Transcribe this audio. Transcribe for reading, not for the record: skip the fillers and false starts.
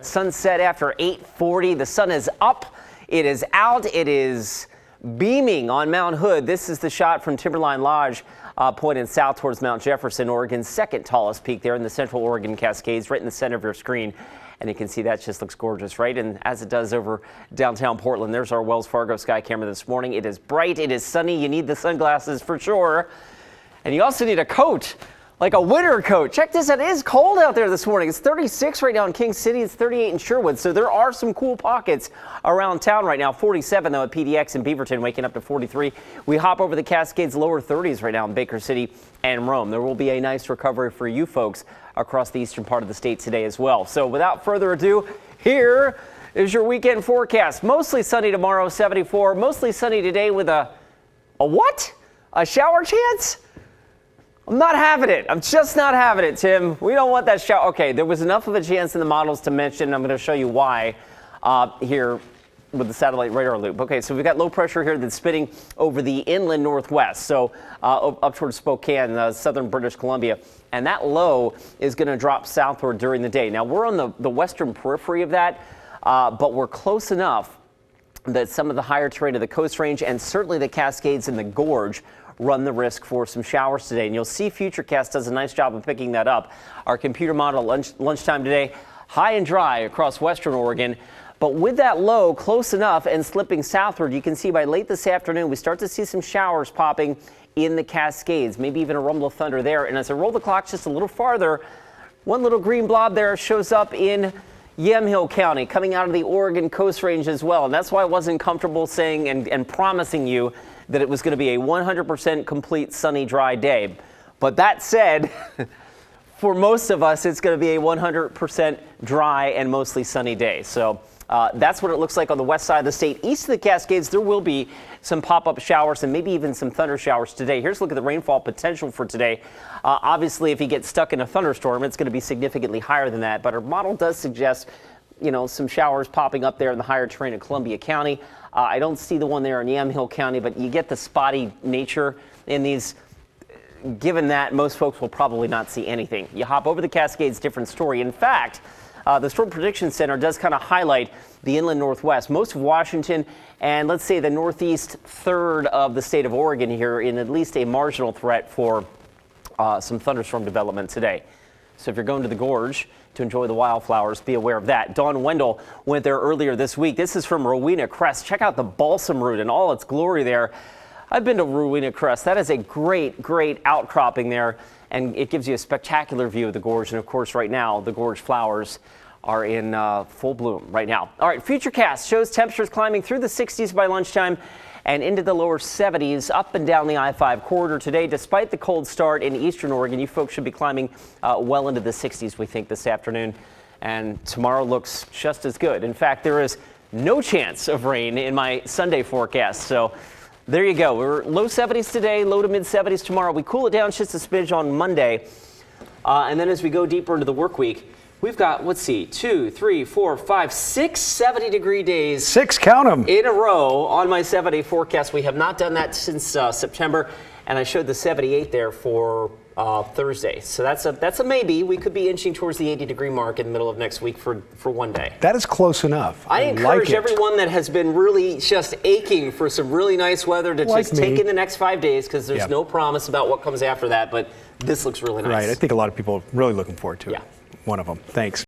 sunset after 8:40. The sun is up. It is out. It is beaming on Mount Hood. This is the shot from Timberline Lodge, pointing south towards Mount Jefferson, Oregon's second tallest peak there in the Central Oregon Cascades, right in the center of your screen. And you can see that just looks gorgeous, right? And as it does over downtown Portland, there's our Wells Fargo sky camera this morning. It is bright. It is sunny. You need the sunglasses for sure. And you also need a coat, like a winter coat. Check this out. It is cold out there this morning. It's 36 right now in King City. It's 38 in Sherwood. So there are some cool pockets around town right now. 47 though at PDX and Beaverton, waking up to 43. We hop over the Cascades, lower 30s right now in Baker City and Rome. There will be a nice recovery for you folks across the eastern part of the state today as well. So without further ado, here is your weekend forecast. Mostly sunny tomorrow, 74. Mostly sunny today with a what? A shower chance? I'm not having it. I'm just not having it, Tim. We don't want that shower. Okay, there was enough of a chance in the models to mention. I'm going to show you why here with the satellite radar loop. Okay, so we've got low pressure here that's spinning over the inland northwest, so up towards Spokane, southern British Columbia. And that low is going to drop southward during the day. Now, we're on the western periphery of that, but we're close enough that some of the higher terrain of the Coast Range and certainly the Cascades and the Gorge run the risk for some showers today. And you'll see Futurecast does a nice job of picking that up. Our computer model lunchtime today, high and dry across western Oregon. But with that low close enough and slipping southward, you can see by late this afternoon, we start to see some showers popping in the Cascades, maybe even a rumble of thunder there. And as I roll the clock just a little farther, one little green blob there shows up in Yamhill County, coming out of the Oregon Coast Range as well. And that's why I wasn't comfortable saying and promising you that it was going to be a 100% complete sunny, dry day. But that said, for most of us, it's going to be a 100% dry and mostly sunny day. So that's what it looks like on the west side of the state. East of the Cascades, there will be some pop-up showers and maybe even some thunder showers today. Here's a look at the rainfall potential for today. Obviously, if you get stuck in a thunderstorm, it's going to be significantly higher than that. But our model does suggest, you know, some showers popping up there in the higher terrain of Columbia County. I don't see the one there in Yamhill County, but you get the spotty nature in these. Given that, most folks will probably not see anything. You hop over the Cascades, different story. In fact, the Storm Prediction Center does kind of highlight the inland northwest, most of Washington, and let's say the northeast third of the state of Oregon here in at least a marginal threat for some thunderstorm development today. So if you're going to the Gorge to enjoy the wildflowers, be aware of that. Dawn Wendell went there earlier this week. This is from Rowena Crest. Check out the balsam root in all its glory there. I've been to Rowena Crest. That is a great, great outcropping there, and it gives you a spectacular view of the gorge. And of course, right now, the gorge flowers are in full bloom right now. All right, Futurecast shows temperatures climbing through the 60s by lunchtime and into the lower 70s up and down the I-5 corridor today. Despite the cold start in eastern Oregon, you folks should be climbing well into the 60s, we think, this afternoon. And tomorrow looks just as good. In fact, there is no chance of rain in my Sunday forecast. So there you go. We're low 70s today, low to mid 70s tomorrow. We cool it down just a smidge on Monday. And then as we go deeper into the work week, we've got, let's see, 2, 3, 4, 5, 6 70-degree days. 6, count them. In a row on my 7-day forecast. We have not done that since September, and I showed the 78 there for Thursday. So that's a maybe. We could be inching towards the 80-degree mark in the middle of next week for one day. That is close enough. I encourage everyone that has been really just aching for some really nice weather to just take in the next 5 days, because there's no promise about what comes after that, but this looks really nice. Right. I think a lot of people are really looking forward to it. Yeah. One of them. Thanks.